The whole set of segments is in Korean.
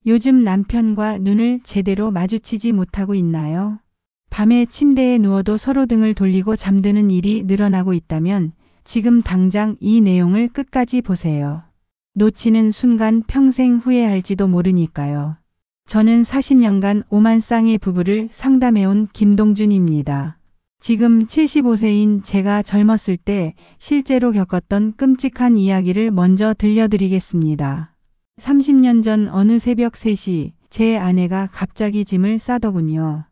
요즘 남편과 눈을 제대로 마주치지 못하고 있나요? 밤에 침대에 누워도 서로 등을 돌리고 잠드는 일이 늘어나고 있다면 지금 당장 이 내용을 끝까지 보세요. 놓치는 순간 평생 후회할지도 모르니까요. 저는 40년간 5만 쌍의 부부를 상담해온 김동준입니다. 지금 75세인 제가 젊었을 때 실제로 겪었던 끔찍한 이야기를 먼저 들려드리겠습니다. 30년 전 어느 새벽 3시 제 아내가 갑자기 짐을 싸더군요.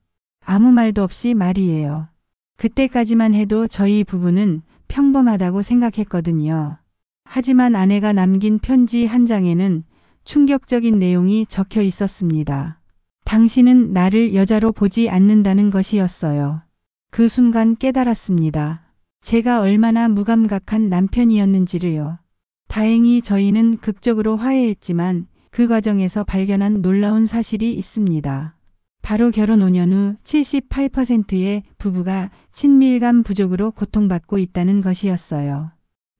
아무 말도 없이 말이에요. 그때까지만 해도 저희 부부는 평범하다고 생각했거든요. 하지만 아내가 남긴 편지 한 장에는 충격적인 내용이 적혀 있었습니다. 당신은 나를 여자로 보지 않는다는 것이었어요. 그 순간 깨달았습니다. 제가 얼마나 무감각한 남편이었는지를요. 다행히 저희는 극적으로 화해했지만 그 과정에서 발견한 놀라운 사실이 있습니다. 바로 결혼 5년 후 78%의 부부가 친밀감 부족으로 고통받고 있다는 것이었어요.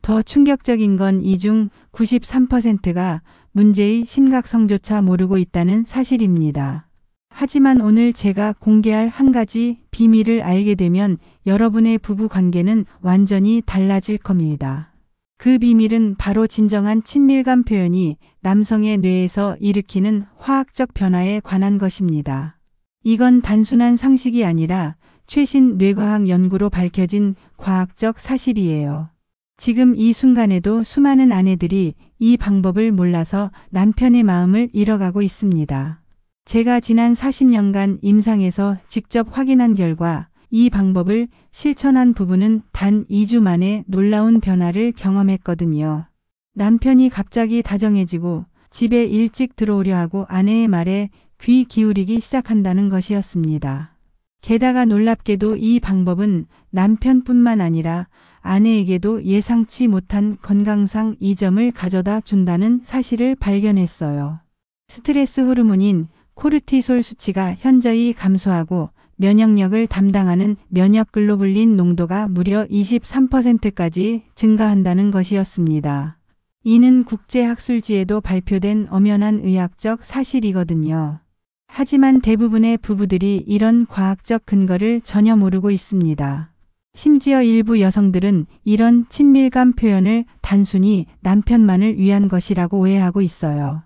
더 충격적인 건 이 중 93%가 문제의 심각성조차 모르고 있다는 사실입니다. 하지만 오늘 제가 공개할 한 가지 비밀을 알게 되면 여러분의 부부 관계는 완전히 달라질 겁니다. 그 비밀은 바로 진정한 친밀감 표현이 남성의 뇌에서 일으키는 화학적 변화에 관한 것입니다. 이건 단순한 상식이 아니라 최신 뇌과학 연구로 밝혀진 과학적 사실이에요. 지금 이 순간에도 수많은 아내들이 이 방법을 몰라서 남편의 마음을 잃어가고 있습니다. 제가 지난 40년간 임상에서 직접 확인한 결과 이 방법을 실천한 부부는 단 2주 만에 놀라운 변화를 경험했거든요. 남편이 갑자기 다정해지고 집에 일찍 들어오려 하고 아내의 말에 귀 기울이기 시작한다는 것이었습니다. 게다가 놀랍게도 이 방법은 남편뿐만 아니라 아내에게도 예상치 못한 건강상 이점을 가져다 준다는 사실을 발견했어요. 스트레스 호르몬인 코르티솔 수치가 현저히 감소하고 면역력을 담당하는 면역글로불린 농도가 무려 23%까지 증가한다는 것이었습니다. 이는 국제학술지에도 발표된 엄연한 의학적 사실이거든요. 하지만 대부분의 부부들이 이런 과학적 근거를 전혀 모르고 있습니다. 심지어 일부 여성들은 이런 친밀감 표현을 단순히 남편만을 위한 것이라고 오해하고 있어요.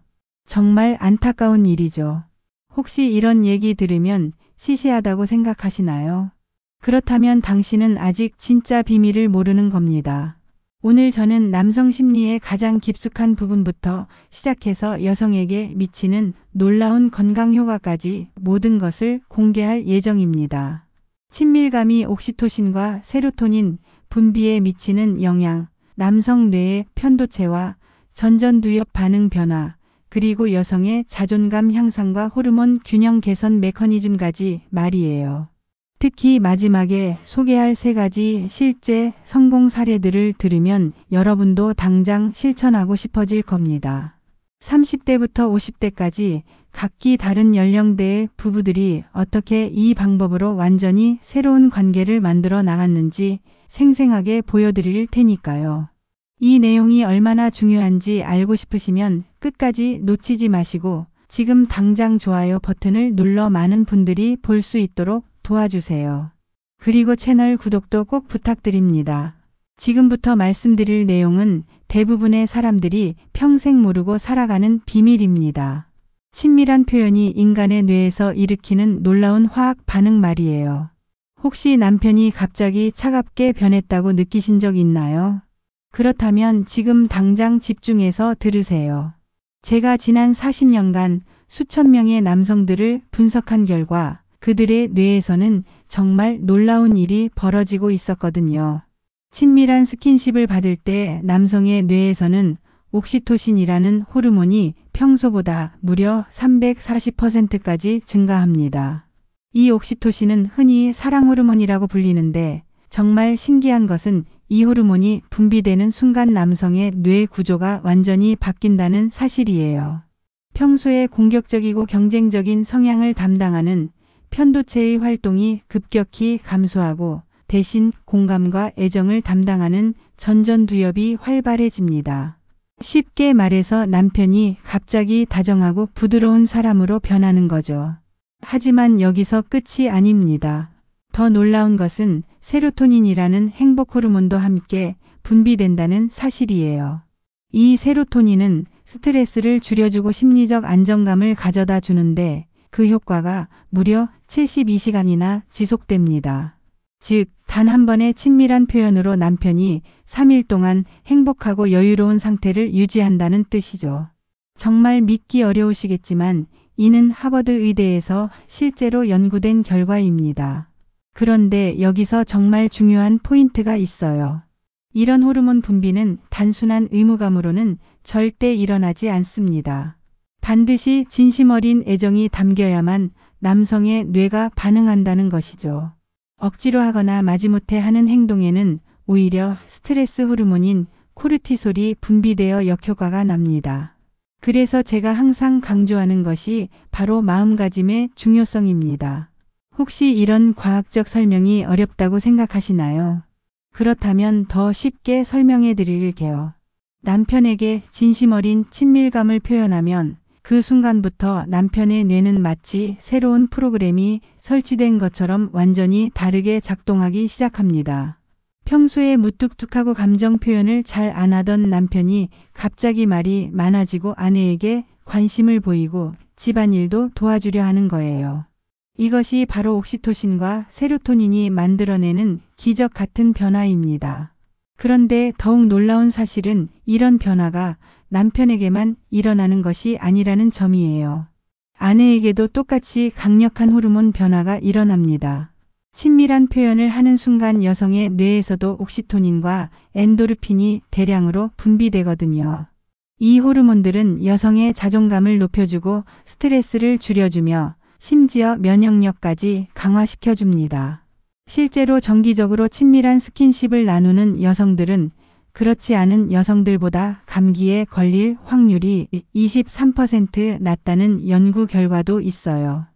정말 안타까운 일이죠. 혹시 이런 얘기 들으면 시시하다고 생각하시나요? 그렇다면 당신은 아직 진짜 비밀을 모르는 겁니다. 오늘 저는 남성 심리의 가장 깊숙한 부분부터 시작해서 여성에게 미치는 놀라운 건강 효과까지 모든 것을 공개할 예정입니다. 친밀감이 옥시토신과 세로토닌 분비에 미치는 영향, 남성 뇌의 편도체와 전전두엽 반응 변화, 그리고 여성의 자존감 향상과 호르몬 균형 개선 메커니즘까지 말이에요. 특히 마지막에 소개할 3가지 실제 성공 사례들을 들으면 여러분도 당장 실천하고 싶어질 겁니다. 30대부터 50대까지 각기 다른 연령대의 부부들이 어떻게 이 방법으로 완전히 새로운 관계를 만들어 나갔는지 생생하게 보여드릴 테니까요. 이 내용이 얼마나 중요한지 알고 싶으시면 끝까지 놓치지 마시고 지금 당장 좋아요 버튼을 눌러 많은 분들이 볼 수 있도록 도와주세요. 그리고 채널 구독도 꼭 부탁드립니다. 지금부터 말씀드릴 내용은 대부분의 사람들이 평생 모르고 살아가는 비밀입니다. 친밀한 표현이 인간의 뇌에서 일으키는 놀라운 화학 반응 말이에요. 혹시 남편이 갑자기 차갑게 변했다고 느끼신 적 있나요? 그렇다면 지금 당장 집중해서 들으세요. 제가 지난 40년간 수천 명의 남성들을 분석한 결과 그들의 뇌에서는 정말 놀라운 일이 벌어지고 있었거든요. 친밀한 스킨십을 받을 때 남성의 뇌에서는 옥시토신이라는 호르몬이 평소보다 무려 340%까지 증가합니다. 이 옥시토신은 흔히 사랑 호르몬이라고 불리는데 정말 신기한 것은 이 호르몬이 분비되는 순간 남성의 뇌 구조가 완전히 바뀐다는 사실이에요. 평소에 공격적이고 경쟁적인 성향을 담당하는 편도체의 활동이 급격히 감소하고 대신 공감과 애정을 담당하는 전전두엽이 활발해집니다. 쉽게 말해서 남편이 갑자기 다정하고 부드러운 사람으로 변하는 거죠. 하지만 여기서 끝이 아닙니다. 더 놀라운 것은 세로토닌이라는 행복 호르몬도 함께 분비된다는 사실이에요. 이 세로토닌은 스트레스를 줄여주고 심리적 안정감을 가져다 주는데 그 효과가 무려 72시간이나 지속됩니다. 즉, 단 한 번의 친밀한 표현으로 남편이 3일 동안 행복하고 여유로운 상태를 유지한다는 뜻이죠. 정말 믿기 어려우시겠지만 이는 하버드 의대에서 실제로 연구된 결과입니다. 그런데 여기서 정말 중요한 포인트가 있어요. 이런 호르몬 분비는 단순한 의무감으로는 절대 일어나지 않습니다. 반드시 진심 어린 애정이 담겨야만 남성의 뇌가 반응한다는 것이죠. 억지로 하거나 마지못해 하는 행동에는 오히려 스트레스 호르몬인 코르티솔이 분비되어 역효과가 납니다. 그래서 제가 항상 강조하는 것이 바로 마음가짐의 중요성입니다. 혹시 이런 과학적 설명이 어렵다고 생각하시나요? 그렇다면 더 쉽게 설명해 드릴게요. 남편에게 진심 어린 친밀감을 표현하면 그 순간부터 남편의 뇌는 마치 새로운 프로그램이 설치된 것처럼 완전히 다르게 작동하기 시작합니다. 평소에 무뚝뚝하고 감정 표현을 잘 안 하던 남편이 갑자기 말이 많아지고 아내에게 관심을 보이고 집안일도 도와주려 하는 거예요. 이것이 바로 옥시토신과 세로토닌이 만들어내는 기적 같은 변화입니다. 그런데 더욱 놀라운 사실은 이런 변화가 남편에게만 일어나는 것이 아니라는 점이에요. 아내에게도 똑같이 강력한 호르몬 변화가 일어납니다. 친밀한 표현을 하는 순간 여성의 뇌에서도 옥시토닌과 엔도르핀이 대량으로 분비되거든요. 이 호르몬들은 여성의 자존감을 높여주고 스트레스를 줄여주며 심지어 면역력까지 강화시켜줍니다. 실제로 정기적으로 친밀한 스킨십을 나누는 여성들은 그렇지 않은 여성들보다 감기에 걸릴 확률이 23% 낮다는 연구 결과도 있어요.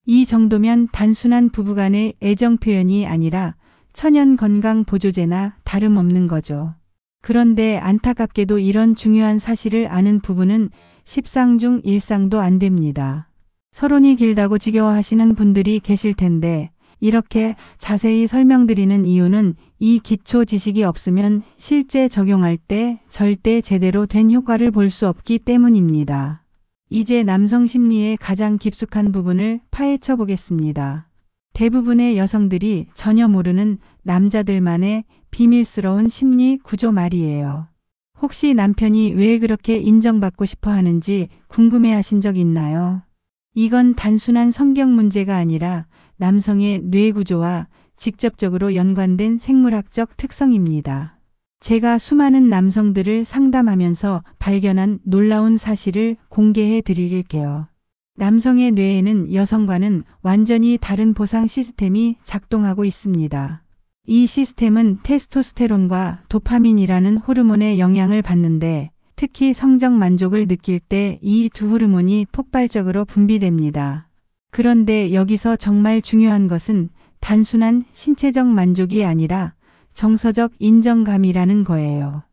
이 정도면 단순한 부부간의 애정 표현이 아니라 천연 건강 보조제나 다름없는 거죠. 그런데 안타깝게도 이런 중요한 사실을 아는 부부는 10상 중 1상도 안 됩니다. 서론이 길다고 지겨워하시는 분들이 계실 텐데 이렇게 자세히 설명드리는 이유는 이 기초 지식이 없으면 실제 적용할 때 절대 제대로 된 효과를 볼 수 없기 때문입니다. 이제 남성 심리의 가장 깊숙한 부분을 파헤쳐 보겠습니다. 대부분의 여성들이 전혀 모르는 남자들만의 비밀스러운 심리 구조 말이에요. 혹시 남편이 왜 그렇게 인정받고 싶어 하는지 궁금해 하신 적 있나요? 이건 단순한 성격 문제가 아니라 남성의 뇌 구조와 직접적으로 연관된 생물학적 특성입니다. 제가 수많은 남성들을 상담하면서 발견한 놀라운 사실을 공개해 드릴게요. 남성의 뇌에는 여성과는 완전히 다른 보상 시스템이 작동하고 있습니다. 이 시스템은 테스토스테론과 도파민이라는 호르몬의 영향을 받는데 특히 성적 만족을 느낄 때 이 두 호르몬이 폭발적으로 분비됩니다. 그런데 여기서 정말 중요한 것은 단순한 신체적 만족이 아니라 정서적 인정감이라는 거예요.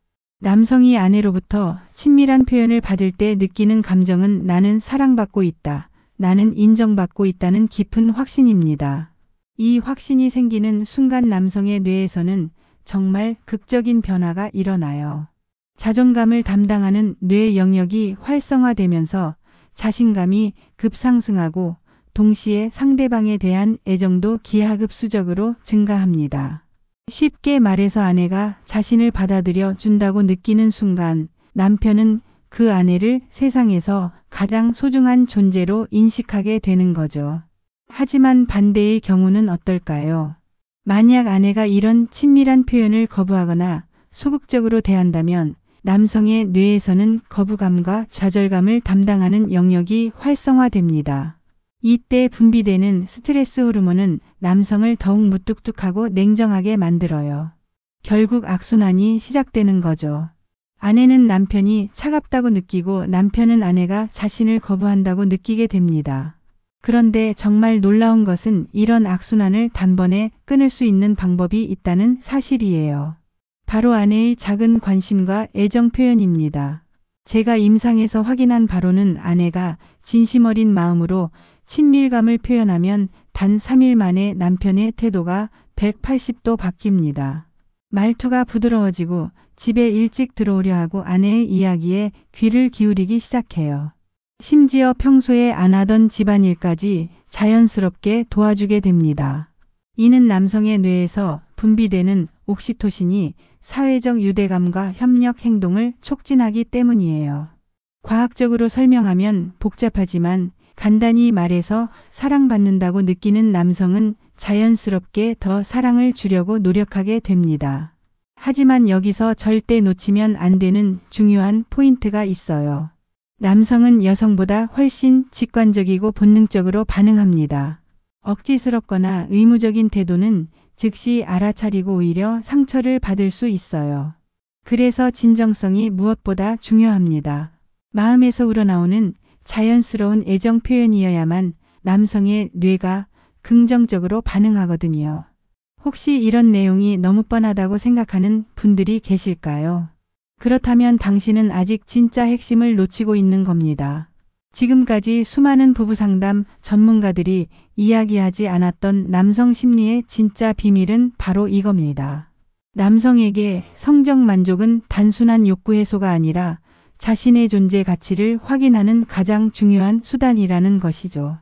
남성이 아내로부터 친밀한 표현을 받을 때 느끼는 감정은 나는 사랑받고 있다, 나는 인정받고 있다는 깊은 확신입니다. 이 확신이 생기는 순간 남성의 뇌에서는 정말 극적인 변화가 일어나요. 자존감을 담당하는 뇌 영역이 활성화되면서 자신감이 급상승하고 동시에 상대방에 대한 애정도 기하급수적으로 증가합니다. 쉽게 말해서 아내가 자신을 받아들여 준다고 느끼는 순간 남편은 그 아내를 세상에서 가장 소중한 존재로 인식하게 되는 거죠. 하지만 반대의 경우는 어떨까요? 만약 아내가 이런 친밀한 표현을 거부하거나 소극적으로 대한다면 남성의 뇌에서는 거부감과 좌절감을 담당하는 영역이 활성화됩니다. 이때 분비되는 스트레스 호르몬은 남성을 더욱 무뚝뚝하고 냉정하게 만들어요. 결국 악순환이 시작되는 거죠. 아내는 남편이 차갑다고 느끼고 남편은 아내가 자신을 거부한다고 느끼게 됩니다. 그런데 정말 놀라운 것은 이런 악순환을 단번에 끊을 수 있는 방법이 있다는 사실이에요. 바로 아내의 작은 관심과 애정 표현입니다. 제가 임상에서 확인한 바로는 아내가 진심 어린 마음으로 친밀감을 표현하면 단 3일 만에 남편의 태도가 180도 바뀝니다. 말투가 부드러워지고 집에 일찍 들어오려 하고 아내의 이야기에 귀를 기울이기 시작해요. 심지어 평소에 안 하던 집안일까지 자연스럽게 도와주게 됩니다. 이는 남성의 뇌에서 분비되는 옥시토신이 사회적 유대감과 협력 행동을 촉진하기 때문이에요. 과학적으로 설명하면 복잡하지만 간단히 말해서 사랑받는다고 느끼는 남성은 자연스럽게 더 사랑을 주려고 노력하게 됩니다. 하지만 여기서 절대 놓치면 안 되는 중요한 포인트가 있어요. 남성은 여성보다 훨씬 직관적이고 본능적으로 반응합니다. 억지스럽거나 의무적인 태도는 즉시 알아차리고 오히려 상처를 받을 수 있어요. 그래서 진정성이 무엇보다 중요합니다. 마음에서 우러나오는 자연스러운 애정 표현이어야만 남성의 뇌가 긍정적으로 반응하거든요. 혹시 이런 내용이 너무 뻔하다고 생각하는 분들이 계실까요? 그렇다면 당신은 아직 진짜 핵심을 놓치고 있는 겁니다. 지금까지 수많은 부부상담 전문가들이 이야기하지 않았던 남성 심리의 진짜 비밀은 바로 이겁니다. 남성에게 성적 만족은 단순한 욕구 해소가 아니라 자신의 존재 가치를 확인하는 가장 중요한 수단이라는 것이죠.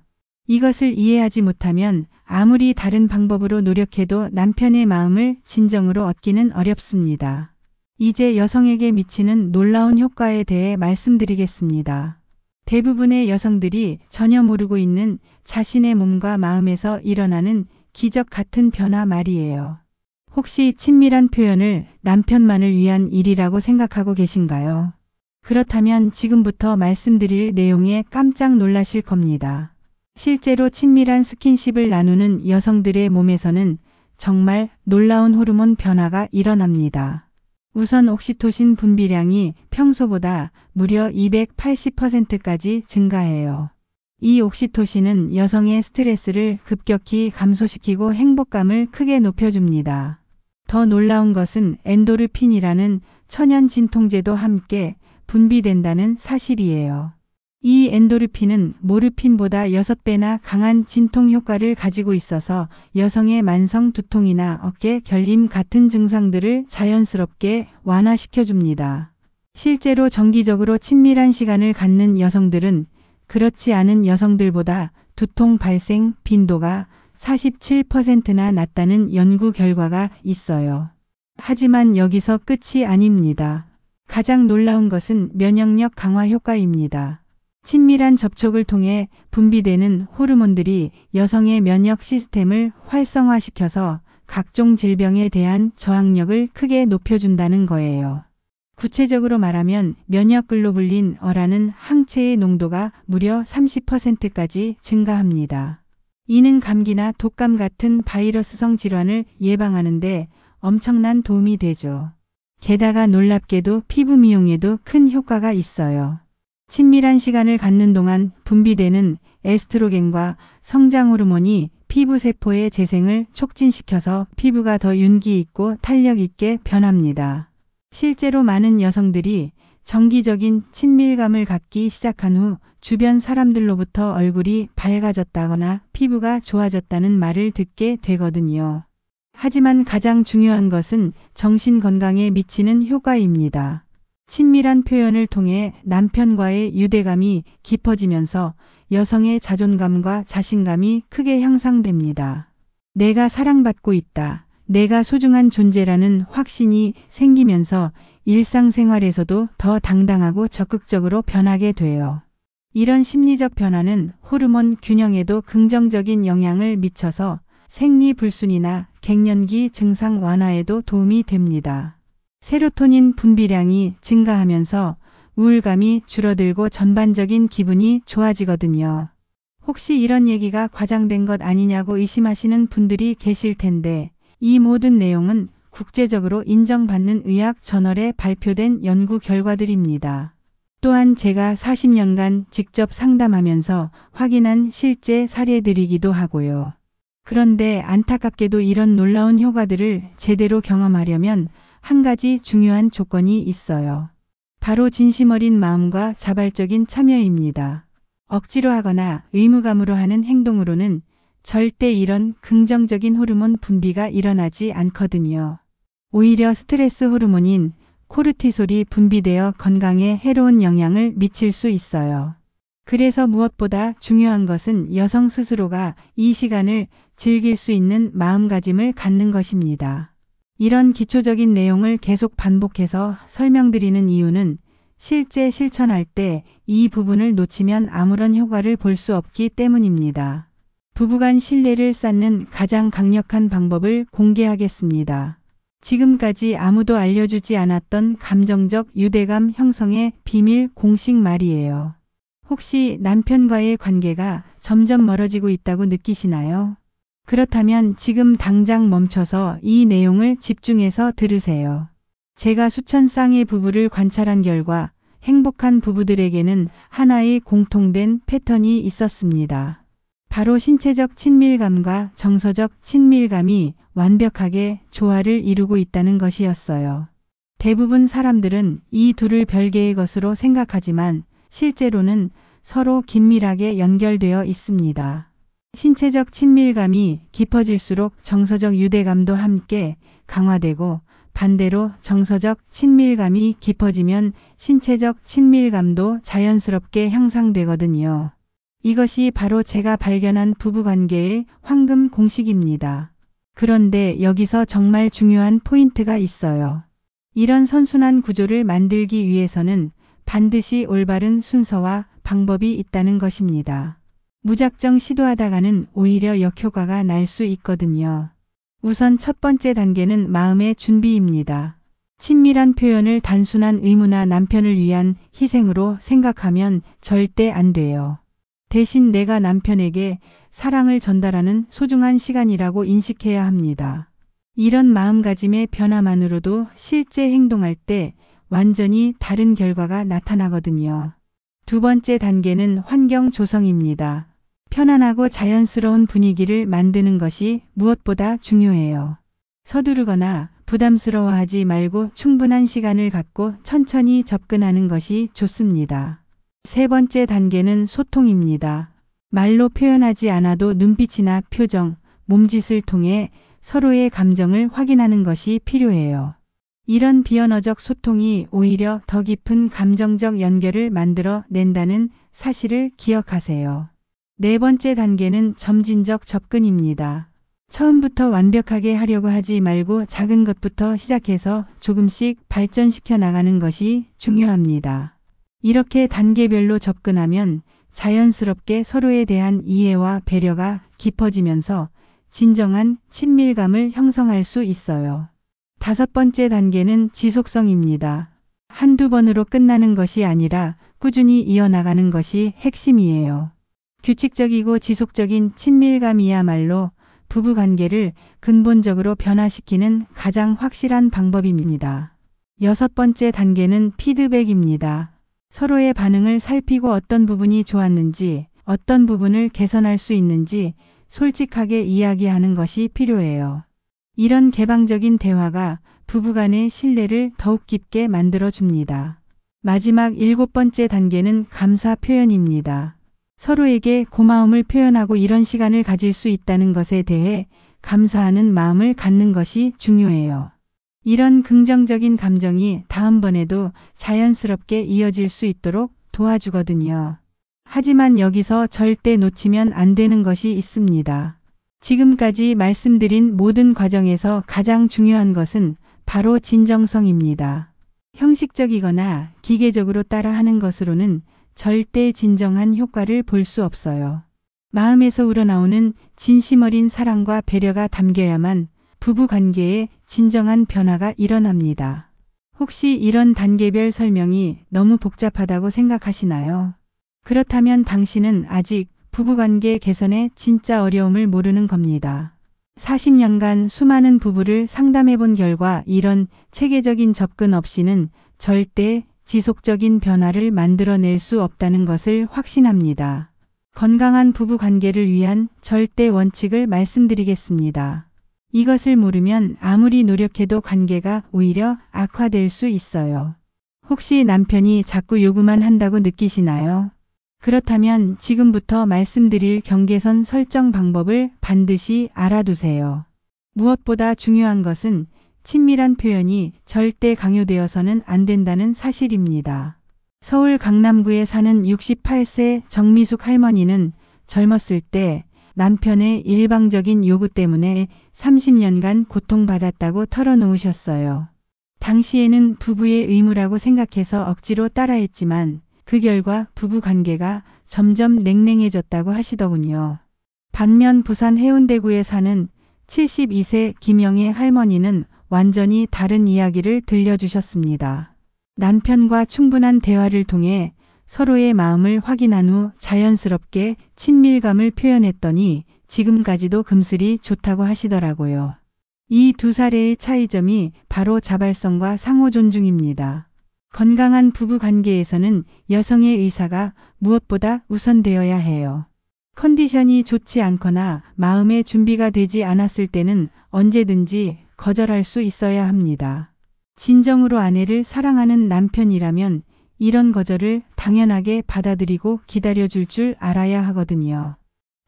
이것을 이해하지 못하면 아무리 다른 방법으로 노력해도 남편의 마음을 진정으로 얻기는 어렵습니다. 이제 여성에게 미치는 놀라운 효과에 대해 말씀드리겠습니다. 대부분의 여성들이 전혀 모르고 있는 자신의 몸과 마음에서 일어나는 기적 같은 변화 말이에요. 혹시 친밀한 표현을 남편만을 위한 일이라고 생각하고 계신가요? 그렇다면 지금부터 말씀드릴 내용에 깜짝 놀라실 겁니다. 실제로 친밀한 스킨십을 나누는 여성들의 몸에서는 정말 놀라운 호르몬 변화가 일어납니다. 우선 옥시토신 분비량이 평소보다 무려 280%까지 증가해요. 이 옥시토신은 여성의 스트레스를 급격히 감소시키고 행복감을 크게 높여줍니다. 더 놀라운 것은 엔도르핀이라는 천연 진통제도 함께 분비된다는 사실이에요. 이 엔도르핀은 모르핀보다 6배나 강한 진통 효과를 가지고 있어서 여성의 만성 두통이나 어깨 결림 같은 증상들을 자연스럽게 완화시켜줍니다. 실제로 정기적으로 친밀한 시간을 갖는 여성들은 그렇지 않은 여성들보다 두통 발생 빈도가 47%나 낮다는 연구 결과가 있어요. 하지만 여기서 끝이 아닙니다. 가장 놀라운 것은 면역력 강화 효과입니다. 친밀한 접촉을 통해 분비되는 호르몬들이 여성의 면역 시스템을 활성화시켜서 각종 질병에 대한 저항력을 크게 높여준다는 거예요. 구체적으로 말하면 면역 글로불린 A라는 항체의 농도가 무려 30%까지 증가합니다. 이는 감기나 독감 같은 바이러스성 질환을 예방하는 데 엄청난 도움이 되죠. 게다가 놀랍게도 피부 미용에도 큰 효과가 있어요. 친밀한 시간을 갖는 동안 분비되는 에스트로겐과 성장 호르몬이 피부 세포의 재생을 촉진시켜서 피부가 더 윤기 있고 탄력 있게 변합니다. 실제로 많은 여성들이 정기적인 친밀감을 갖기 시작한 후 주변 사람들로부터 얼굴이 밝아졌다거나 피부가 좋아졌다는 말을 듣게 되거든요. 하지만 가장 중요한 것은 정신 건강에 미치는 효과입니다. 친밀한 표현을 통해 남편과의 유대감이 깊어지면서 여성의 자존감과 자신감이 크게 향상됩니다. 내가 사랑받고 있다. 내가 소중한 존재라는 확신이 생기면서 일상생활에서도 더 당당하고 적극적으로 변하게 돼요. 이런 심리적 변화는 호르몬 균형에도 긍정적인 영향을 미쳐서 생리불순이나 갱년기 증상 완화에도 도움이 됩니다. 세로토닌 분비량이 증가하면서 우울감이 줄어들고 전반적인 기분이 좋아지거든요. 혹시 이런 얘기가 과장된 것 아니냐고 의심하시는 분들이 계실 텐데 이 모든 내용은 국제적으로 인정받는 의학 저널에 발표된 연구 결과들입니다. 또한 제가 40년간 직접 상담하면서 확인한 실제 사례들이기도 하고요. 그런데 안타깝게도 이런 놀라운 효과들을 제대로 경험하려면 한 가지 중요한 조건이 있어요. 바로 진심 어린 마음과 자발적인 참여입니다. 억지로 하거나 의무감으로 하는 행동으로는 절대 이런 긍정적인 호르몬 분비가 일어나지 않거든요. 오히려 스트레스 호르몬인 코르티솔이 분비되어 건강에 해로운 영향을 미칠 수 있어요. 그래서 무엇보다 중요한 것은 여성 스스로가 이 시간을 즐길 수 있는 마음가짐을 갖는 것입니다. 이런 기초적인 내용을 계속 반복해서 설명드리는 이유는 실제 실천할 때 이 부분을 놓치면 아무런 효과를 볼 수 없기 때문입니다. 부부간 신뢰를 쌓는 가장 강력한 방법을 공개하겠습니다. 지금까지 아무도 알려주지 않았던 감정적 유대감 형성의 비밀 공식 말이에요. 혹시 남편과의 관계가 점점 멀어지고 있다고 느끼시나요? 그렇다면 지금 당장 멈춰서 이 내용을 집중해서 들으세요. 제가 수천 쌍의 부부를 관찰한 결과 행복한 부부들에게는 하나의 공통된 패턴이 있었습니다. 바로 신체적 친밀감과 정서적 친밀감이 완벽하게 조화를 이루고 있다는 것이었어요. 대부분 사람들은 이 둘을 별개의 것으로 생각하지만 실제로는 서로 긴밀하게 연결되어 있습니다. 신체적 친밀감이 깊어질수록 정서적 유대감도 함께 강화되고 반대로 정서적 친밀감이 깊어지면 신체적 친밀감도 자연스럽게 향상되거든요. 이것이 바로 제가 발견한 부부관계의 황금 공식입니다. 그런데 여기서 정말 중요한 포인트가 있어요. 이런 선순환 구조를 만들기 위해서는 반드시 올바른 순서와 방법이 있다는 것입니다. 무작정 시도하다가는 오히려 역효과가 날 수 있거든요. 우선 첫 번째 단계는 마음의 준비입니다. 친밀한 표현을 단순한 의무나 남편을 위한 희생으로 생각하면 절대 안 돼요. 대신 내가 남편에게 사랑을 전달하는 소중한 시간이라고 인식해야 합니다. 이런 마음가짐의 변화만으로도 실제 행동할 때 완전히 다른 결과가 나타나거든요. 두 번째 단계는 환경 조성입니다. 편안하고 자연스러운 분위기를 만드는 것이 무엇보다 중요해요. 서두르거나 부담스러워하지 말고 충분한 시간을 갖고 천천히 접근하는 것이 좋습니다. 세 번째 단계는 소통입니다. 말로 표현하지 않아도 눈빛이나 표정, 몸짓을 통해 서로의 감정을 확인하는 것이 필요해요. 이런 비언어적 소통이 오히려 더 깊은 감정적 연결을 만들어 낸다는 사실을 기억하세요. 네 번째 단계는 점진적 접근입니다. 처음부터 완벽하게 하려고 하지 말고 작은 것부터 시작해서 조금씩 발전시켜 나가는 것이 중요합니다. 이렇게 단계별로 접근하면 자연스럽게 서로에 대한 이해와 배려가 깊어지면서 진정한 친밀감을 형성할 수 있어요. 다섯 번째 단계는 지속성입니다. 한두 번으로 끝나는 것이 아니라 꾸준히 이어나가는 것이 핵심이에요. 규칙적이고 지속적인 친밀감이야말로 부부관계를 근본적으로 변화시키는 가장 확실한 방법입니다. 여섯 번째 단계는 피드백입니다. 서로의 반응을 살피고 어떤 부분이 좋았는지, 어떤 부분을 개선할 수 있는지 솔직하게 이야기하는 것이 필요해요. 이런 개방적인 대화가 부부간의 신뢰를 더욱 깊게 만들어줍니다. 마지막 일곱 번째 단계는 감사 표현입니다. 서로에게 고마움을 표현하고 이런 시간을 가질 수 있다는 것에 대해 감사하는 마음을 갖는 것이 중요해요. 이런 긍정적인 감정이 다음번에도 자연스럽게 이어질 수 있도록 도와주거든요. 하지만 여기서 절대 놓치면 안 되는 것이 있습니다. 지금까지 말씀드린 모든 과정에서 가장 중요한 것은 바로 진정성입니다. 형식적이거나 기계적으로 따라하는 것으로는 절대 진정한 효과를 볼 수 없어요. 마음에서 우러나오는 진심 어린 사랑과 배려가 담겨야만 부부관계에 진정한 변화가 일어납니다. 혹시 이런 단계별 설명이 너무 복잡하다고 생각하시나요? 그렇다면 당신은 아직 부부관계 개선의 진짜 어려움을 모르는 겁니다. 40년간 수많은 부부를 상담해 본 결과 이런 체계적인 접근 없이는 절대 지속적인 변화를 만들어낼 수 없다는 것을 확신합니다. 건강한 부부관계를 위한 절대 원칙을 말씀드리겠습니다. 이것을 모르면 아무리 노력해도 관계가 오히려 악화될 수 있어요. 혹시 남편이 자꾸 요구만 한다고 느끼시나요? 그렇다면 지금부터 말씀드릴 경계선 설정 방법을 반드시 알아두세요. 무엇보다 중요한 것은 친밀한 표현이 절대 강요되어서는 안 된다는 사실입니다. 서울 강남구에 사는 68세 정미숙 할머니는 젊었을 때 남편의 일방적인 요구 때문에 30년간 고통받았다고 털어놓으셨어요. 당시에는 부부의 의무라고 생각해서 억지로 따라했지만 그 결과 부부 관계가 점점 냉랭해졌다고 하시더군요. 반면 부산 해운대구에 사는 72세 김영애 할머니는 완전히 다른 이야기를 들려주셨습니다. 남편과 충분한 대화를 통해 서로의 마음을 확인한 후 자연스럽게 친밀감을 표현했더니 지금까지도 금슬이 좋다고 하시더라고요. 이 두 사례의 차이점이 바로 자발성과 상호 존중입니다. 건강한 부부 관계에서는 여성의 의사가 무엇보다 우선되어야 해요. 컨디션이 좋지 않거나 마음의 준비가 되지 않았을 때는 언제든지 거절할 수 있어야 합니다. 진정으로 아내를 사랑하는 남편이라면 이런 거절을 당연하게 받아들이고 기다려줄 줄 알아야 하거든요.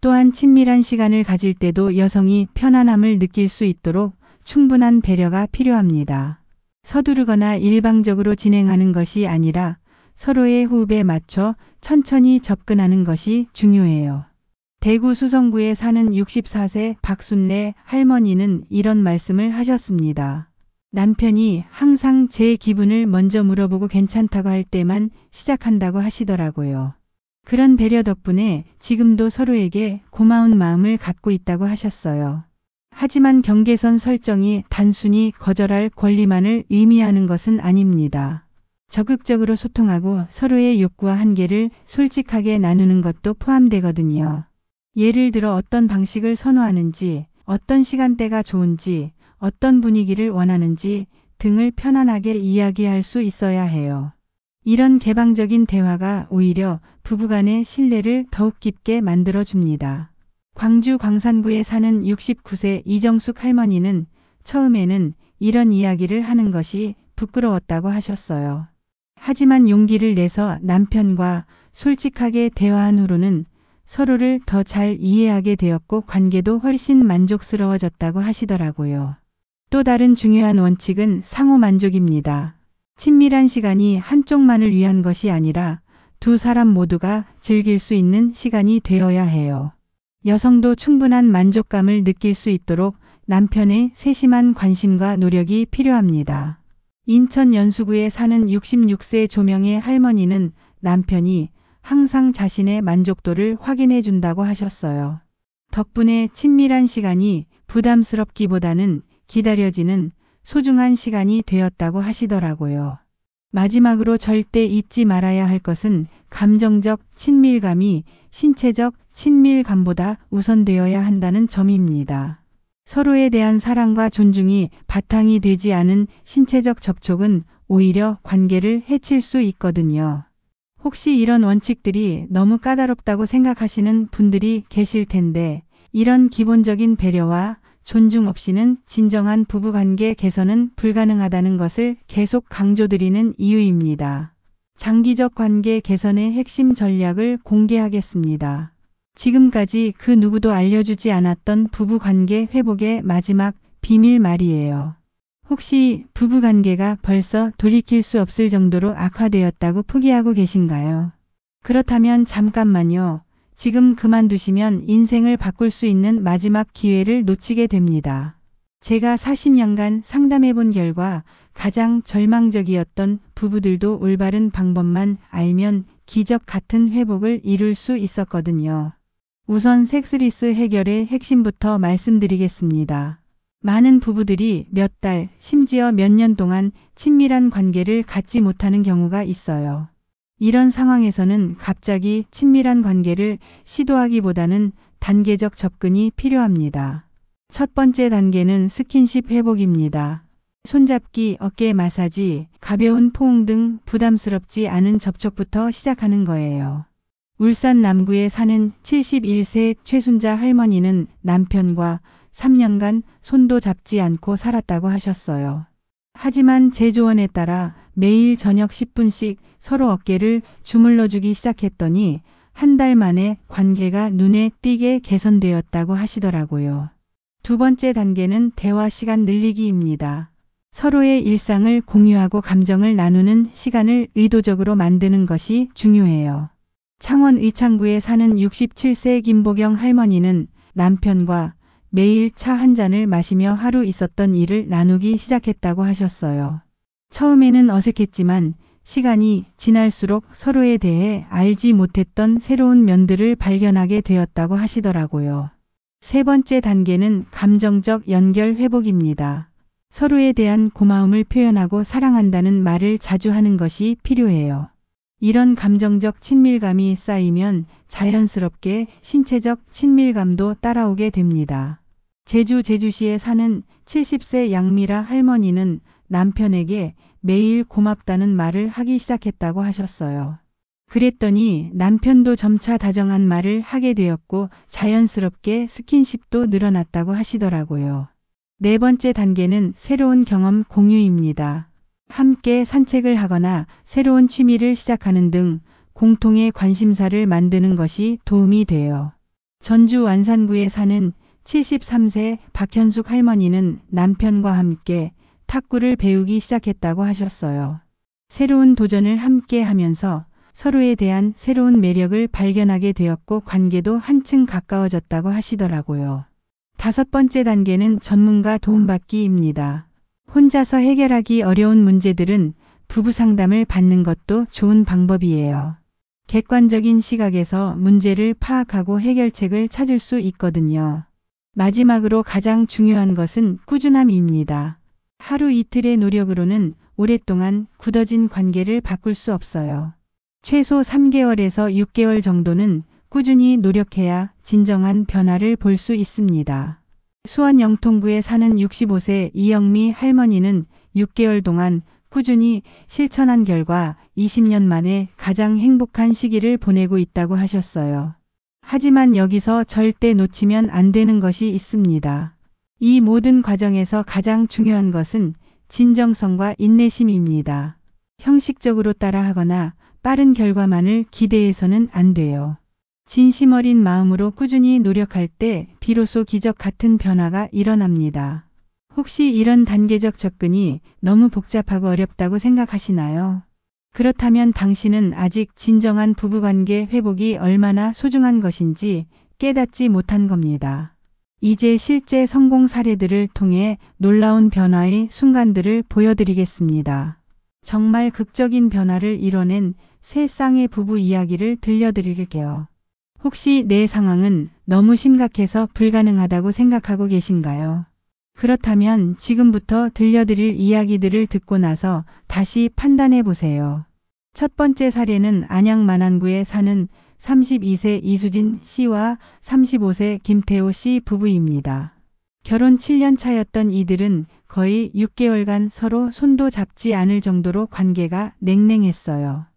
또한 친밀한 시간을 가질 때도 여성이 편안함을 느낄 수 있도록 충분한 배려가 필요합니다. 서두르거나 일방적으로 진행하는 것이 아니라 서로의 호흡에 맞춰 천천히 접근하는 것이 중요해요. 대구 수성구에 사는 64세 박순래 할머니는 이런 말씀을 하셨습니다. 남편이 항상 제 기분을 먼저 물어보고 괜찮다고 할 때만 시작한다고 하시더라고요. 그런 배려 덕분에 지금도 서로에게 고마운 마음을 갖고 있다고 하셨어요. 하지만 경계선 설정이 단순히 거절할 권리만을 의미하는 것은 아닙니다. 적극적으로 소통하고 서로의 욕구와 한계를 솔직하게 나누는 것도 포함되거든요. 예를 들어 어떤 방식을 선호하는지, 어떤 시간대가 좋은지, 어떤 분위기를 원하는지 등을 편안하게 이야기할 수 있어야 해요. 이런 개방적인 대화가 오히려 부부간의 신뢰를 더욱 깊게 만들어줍니다. 광주 광산구에 사는 69세 이정숙 할머니는 처음에는 이런 이야기를 하는 것이 부끄러웠다고 하셨어요. 하지만 용기를 내서 남편과 솔직하게 대화한 후로는 서로를 더 잘 이해하게 되었고 관계도 훨씬 만족스러워졌다고 하시더라고요. 또 다른 중요한 원칙은 상호 만족입니다. 친밀한 시간이 한쪽만을 위한 것이 아니라 두 사람 모두가 즐길 수 있는 시간이 되어야 해요. 여성도 충분한 만족감을 느낄 수 있도록 남편의 세심한 관심과 노력이 필요합니다. 인천 연수구에 사는 66세 조명의 할머니는 남편이 항상 자신의 만족도를 확인해 준다고 하셨어요. 덕분에 친밀한 시간이 부담스럽기보다는 기다려지는 소중한 시간이 되었다고 하시더라고요. 마지막으로 절대 잊지 말아야 할 것은 감정적 친밀감이 신체적 친밀감보다 우선되어야 한다는 점입니다. 서로에 대한 사랑과 존중이 바탕이 되지 않은 신체적 접촉은 오히려 관계를 해칠 수 있거든요. 혹시 이런 원칙들이 너무 까다롭다고 생각하시는 분들이 계실 텐데 이런 기본적인 배려와 존중 없이는 진정한 부부관계 개선은 불가능하다는 것을 계속 강조드리는 이유입니다. 장기적 관계 개선의 핵심 전략을 공개하겠습니다. 지금까지 그 누구도 알려주지 않았던 부부관계 회복의 마지막 비밀 말이에요. 혹시 부부관계가 벌써 돌이킬 수 없을 정도로 악화되었다고 포기하고 계신가요? 그렇다면 잠깐만요. 지금 그만두시면 인생을 바꿀 수 있는 마지막 기회를 놓치게 됩니다. 제가 40년간 상담해 본 결과 가장 절망적이었던 부부들도 올바른 방법만 알면 기적 같은 회복을 이룰 수 있었거든요. 우선 섹스리스 해결의 핵심부터 말씀드리겠습니다. 많은 부부들이 몇 달, 심지어 몇 년 동안 친밀한 관계를 갖지 못하는 경우가 있어요. 이런 상황에서는 갑자기 친밀한 관계를 시도하기보다는 단계적 접근이 필요합니다. 첫 번째 단계는 스킨십 회복입니다. 손잡기, 어깨 마사지, 가벼운 포옹 등 부담스럽지 않은 접촉부터 시작하는 거예요. 울산 남구에 사는 71세 최순자 할머니는 남편과 3년간 손도 잡지 않고 살았다고 하셨어요. 하지만 제 조언에 따라 매일 저녁 10분씩 서로 어깨를 주물러주기 시작했더니 한 달 만에 관계가 눈에 띄게 개선되었다고 하시더라고요. 두 번째 단계는 대화 시간 늘리기입니다. 서로의 일상을 공유하고 감정을 나누는 시간을 의도적으로 만드는 것이 중요해요. 창원 의창구에 사는 67세 김보경 할머니는 남편과 매일 차 한 잔을 마시며 하루 있었던 일을 나누기 시작했다고 하셨어요. 처음에는 어색했지만 시간이 지날수록 서로에 대해 알지 못했던 새로운 면들을 발견하게 되었다고 하시더라고요. 세 번째 단계는 감정적 연결 회복입니다. 서로에 대한 고마움을 표현하고 사랑한다는 말을 자주 하는 것이 필요해요. 이런 감정적 친밀감이 쌓이면 자연스럽게 신체적 친밀감도 따라오게 됩니다. 제주시에 사는 70세 양미라 할머니는 남편에게 매일 고맙다는 말을 하기 시작했다고 하셨어요. 그랬더니 남편도 점차 다정한 말을 하게 되었고 자연스럽게 스킨십도 늘어났다고 하시더라고요. 네 번째 단계는 새로운 경험 공유입니다. 함께 산책을 하거나 새로운 취미를 시작하는 등 공통의 관심사를 만드는 것이 도움이 돼요. 전주 완산구에 사는 73세 박현숙 할머니는 남편과 함께 탁구를 배우기 시작했다고 하셨어요. 새로운 도전을 함께 하면서 서로에 대한 새로운 매력을 발견하게 되었고 관계도 한층 가까워졌다고 하시더라고요. 다섯 번째 단계는 전문가 도움받기입니다. 혼자서 해결하기 어려운 문제들은 부부 상담을 받는 것도 좋은 방법이에요. 객관적인 시각에서 문제를 파악하고 해결책을 찾을 수 있거든요. 마지막으로 가장 중요한 것은 꾸준함입니다. 하루 이틀의 노력으로는 오랫동안 굳어진 관계를 바꿀 수 없어요. 최소 3개월에서 6개월 정도는 꾸준히 노력해야 진정한 변화를 볼 수 있습니다. 수원 영통구에 사는 65세 이영미 할머니는 6개월 동안 꾸준히 실천한 결과 20년 만에 가장 행복한 시기를 보내고 있다고 하셨어요. 하지만 여기서 절대 놓치면 안 되는 것이 있습니다. 이 모든 과정에서 가장 중요한 것은 진정성과 인내심입니다. 형식적으로 따라하거나 빠른 결과만을 기대해서는 안 돼요. 진심 어린 마음으로 꾸준히 노력할 때 비로소 기적 같은 변화가 일어납니다. 혹시 이런 단계적 접근이 너무 복잡하고 어렵다고 생각하시나요? 그렇다면 당신은 아직 진정한 부부관계 회복이 얼마나 소중한 것인지 깨닫지 못한 겁니다. 이제 실제 성공 사례들을 통해 놀라운 변화의 순간들을 보여드리겠습니다. 정말 극적인 변화를 이뤄낸 세 쌍의 부부 이야기를 들려드릴게요. 혹시 내 상황은 너무 심각해서 불가능하다고 생각하고 계신가요? 그렇다면 지금부터 들려드릴 이야기들을 듣고 나서 다시 판단해 보세요. 첫 번째 사례는 안양 만안구에 사는 32세 이수진 씨와 35세 김태호 씨 부부입니다. 결혼 7년 차였던 이들은 거의 6개월간 서로 손도 잡지 않을 정도로 관계가 냉랭했어요.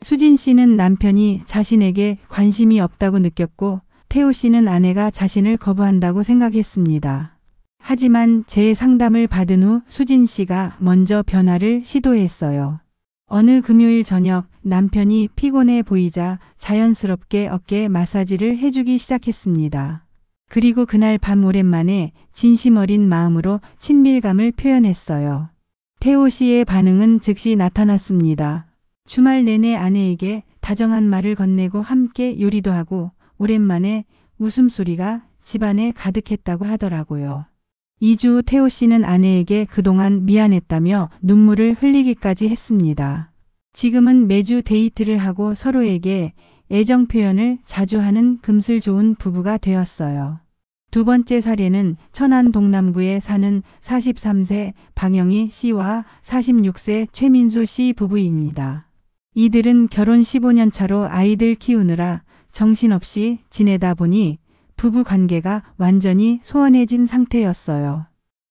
수진 씨는 남편이 자신에게 관심이 없다고 느꼈고 태호 씨는 아내가 자신을 거부한다고 생각했습니다. 하지만 제 상담을 받은 후 수진 씨가 먼저 변화를 시도했어요. 어느 금요일 저녁 남편이 피곤해 보이자 자연스럽게 어깨 마사지를 해주기 시작했습니다. 그리고 그날 밤 오랜만에 진심 어린 마음으로 친밀감을 표현했어요. 태호 씨의 반응은 즉시 나타났습니다. 주말 내내 아내에게 다정한 말을 건네고 함께 요리도 하고 오랜만에 웃음소리가 집안에 가득했다고 하더라고요. 2주 후 태호 씨는 아내에게 그동안 미안했다며 눈물을 흘리기까지 했습니다. 지금은 매주 데이트를 하고 서로에게 애정 표현을 자주 하는 금슬 좋은 부부가 되었어요. 두 번째 사례는 천안 동남구에 사는 43세 박영희 씨와 46세 최민수 씨 부부입니다. 이들은 결혼 15년 차로 아이들 키우느라 정신없이 지내다 보니 부부 관계가 완전히 소원해진 상태였어요.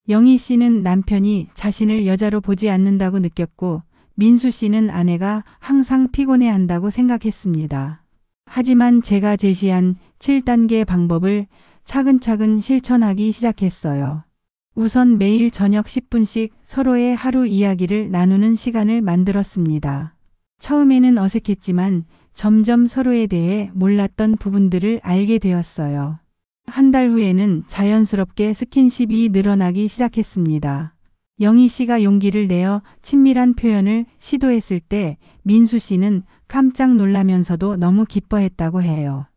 영희 씨는 남편이 자신을 여자로 보지 않는다고 느꼈고 민수 씨는 아내가 항상 피곤해한다고 생각했습니다. 하지만 제가 제시한 7단계 방법을 차근차근 실천하기 시작했어요. 우선 매일 저녁 10분씩 서로의 하루 이야기를 나누는 시간을 만들었습니다. 처음에는 어색했지만 점점 서로에 대해 몰랐던 부분들을 알게 되었어요. 한 달 후에는 자연스럽게 스킨십이 늘어나기 시작했습니다. 영희 씨가 용기를 내어 친밀한 표현을 시도했을 때 민수 씨는 깜짝 놀라면서도 너무 기뻐했다고 해요.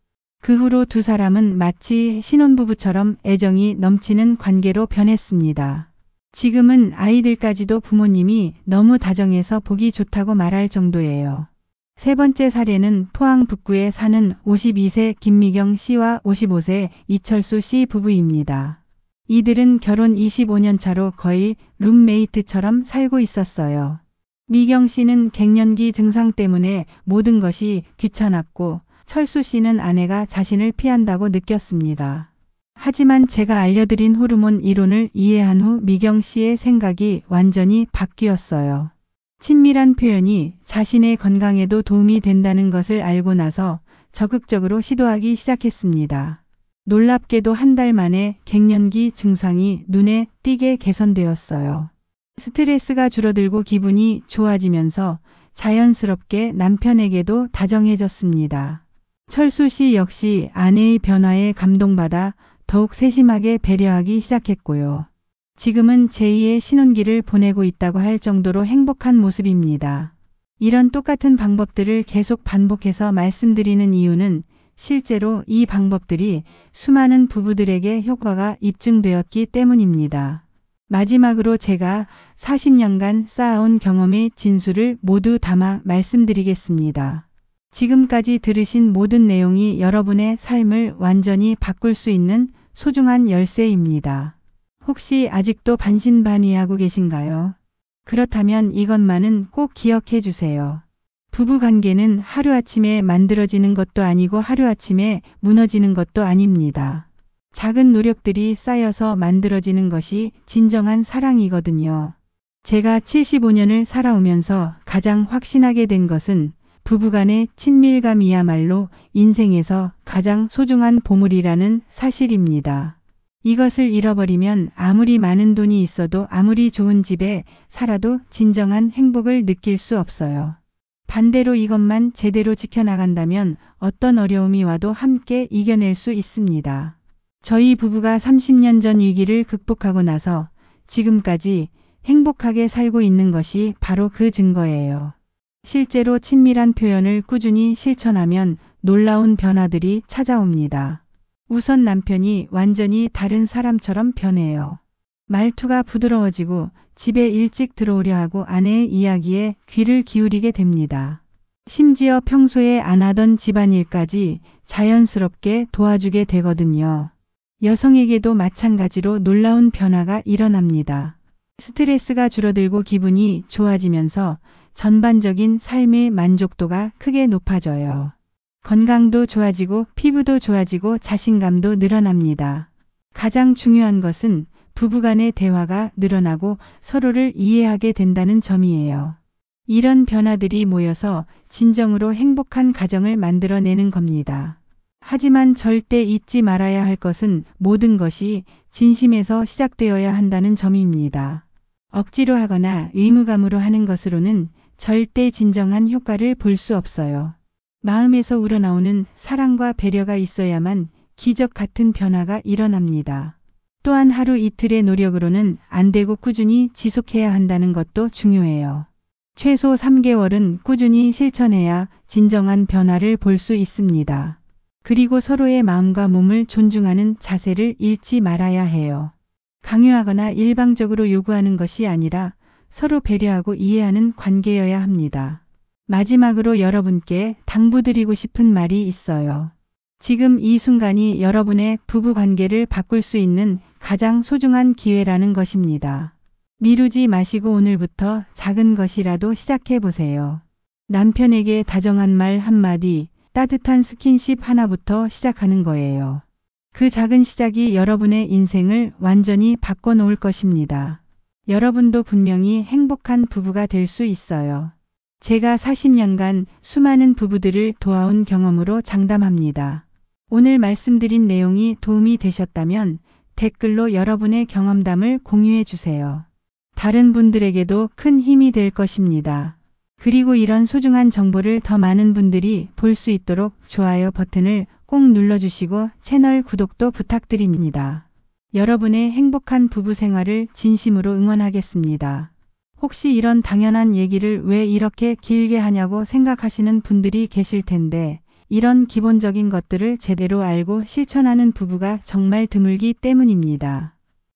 그 후로 두 사람은 마치 신혼부부처럼 애정이 넘치는 관계로 변했습니다. 지금은 아이들까지도 부모님이 너무 다정해서 보기 좋다고 말할 정도예요. 세 번째 사례는 포항 북구에 사는 52세 김미경 씨와 55세 이철수 씨 부부입니다. 이들은 결혼 25년 차로 거의 룸메이트처럼 살고 있었어요. 미경 씨는 갱년기 증상 때문에 모든 것이 귀찮았고 철수 씨는 아내가 자신을 피한다고 느꼈습니다. 하지만 제가 알려드린 호르몬 이론을 이해한 후 미경 씨의 생각이 완전히 바뀌었어요. 친밀한 표현이 자신의 건강에도 도움이 된다는 것을 알고 나서 적극적으로 시도하기 시작했습니다. 놀랍게도 한 달 만에 갱년기 증상이 눈에 띄게 개선되었어요. 스트레스가 줄어들고 기분이 좋아지면서 자연스럽게 남편에게도 다정해졌습니다. 철수 씨 역시 아내의 변화에 감동받아 더욱 세심하게 배려하기 시작했고요. 지금은 제2의 신혼기를 보내고 있다고 할 정도로 행복한 모습입니다. 이런 똑같은 방법들을 계속 반복해서 말씀드리는 이유는 실제로 이 방법들이 수많은 부부들에게 효과가 입증되었기 때문입니다. 마지막으로 제가 40년간 쌓아온 경험의 진수를 모두 담아 말씀드리겠습니다. 지금까지 들으신 모든 내용이 여러분의 삶을 완전히 바꿀 수 있는 소중한 열쇠입니다. 혹시 아직도 반신반의하고 계신가요? 그렇다면 이것만은 꼭 기억해 주세요. 부부관계는 하루아침에 만들어지는 것도 아니고 하루아침에 무너지는 것도 아닙니다. 작은 노력들이 쌓여서 만들어지는 것이 진정한 사랑이거든요. 제가 75년을 살아오면서 가장 확신하게 된 것은 부부간의 친밀감이야말로 인생에서 가장 소중한 보물이라는 사실입니다. 이것을 잃어버리면 아무리 많은 돈이 있어도 아무리 좋은 집에 살아도 진정한 행복을 느낄 수 없어요. 반대로 이것만 제대로 지켜나간다면 어떤 어려움이 와도 함께 이겨낼 수 있습니다. 저희 부부가 30년 전 위기를 극복하고 나서 지금까지 행복하게 살고 있는 것이 바로 그 증거예요. 실제로 친밀한 표현을 꾸준히 실천하면 놀라운 변화들이 찾아옵니다. 우선 남편이 완전히 다른 사람처럼 변해요. 말투가 부드러워지고 집에 일찍 들어오려 하고 아내의 이야기에 귀를 기울이게 됩니다. 심지어 평소에 안 하던 집안일까지 자연스럽게 도와주게 되거든요. 여성에게도 마찬가지로 놀라운 변화가 일어납니다. 스트레스가 줄어들고 기분이 좋아지면서 전반적인 삶의 만족도가 크게 높아져요. 건강도 좋아지고 피부도 좋아지고 자신감도 늘어납니다. 가장 중요한 것은 부부간의 대화가 늘어나고 서로를 이해하게 된다는 점이에요. 이런 변화들이 모여서 진정으로 행복한 가정을 만들어내는 겁니다. 하지만 절대 잊지 말아야 할 것은 모든 것이 진심에서 시작되어야 한다는 점입니다. 억지로 하거나 의무감으로 하는 것으로는 절대 진정한 효과를 볼 수 없어요. 마음에서 우러나오는 사랑과 배려가 있어야만 기적 같은 변화가 일어납니다. 또한 하루 이틀의 노력으로는 안 되고 꾸준히 지속해야 한다는 것도 중요해요. 최소 3개월은 꾸준히 실천해야 진정한 변화를 볼 수 있습니다. 그리고 서로의 마음과 몸을 존중하는 자세를 잃지 말아야 해요. 강요하거나 일방적으로 요구하는 것이 아니라 서로 배려하고 이해하는 관계여야 합니다. 마지막으로 여러분께 당부드리고 싶은 말이 있어요. 지금 이 순간이 여러분의 부부 관계를 바꿀 수 있는 가장 소중한 기회라는 것입니다. 미루지 마시고 오늘부터 작은 것이라도 시작해 보세요. 남편에게 다정한 말 한마디, 따뜻한 스킨십 하나부터 시작하는 거예요. 그 작은 시작이 여러분의 인생을 완전히 바꿔놓을 것입니다. 여러분도 분명히 행복한 부부가 될 수 있어요. 제가 40년간 수많은 부부들을 도와온 경험으로 장담합니다. 오늘 말씀드린 내용이 도움이 되셨다면 댓글로 여러분의 경험담을 공유해 주세요. 다른 분들에게도 큰 힘이 될 것입니다. 그리고 이런 소중한 정보를 더 많은 분들이 볼 수 있도록 좋아요 버튼을 꼭 눌러주시고 채널 구독도 부탁드립니다. 여러분의 행복한 부부 생활을 진심으로 응원하겠습니다. 혹시 이런 당연한 얘기를 왜 이렇게 길게 하냐고 생각하시는 분들이 계실 텐데 이런 기본적인 것들을 제대로 알고 실천하는 부부가 정말 드물기 때문입니다.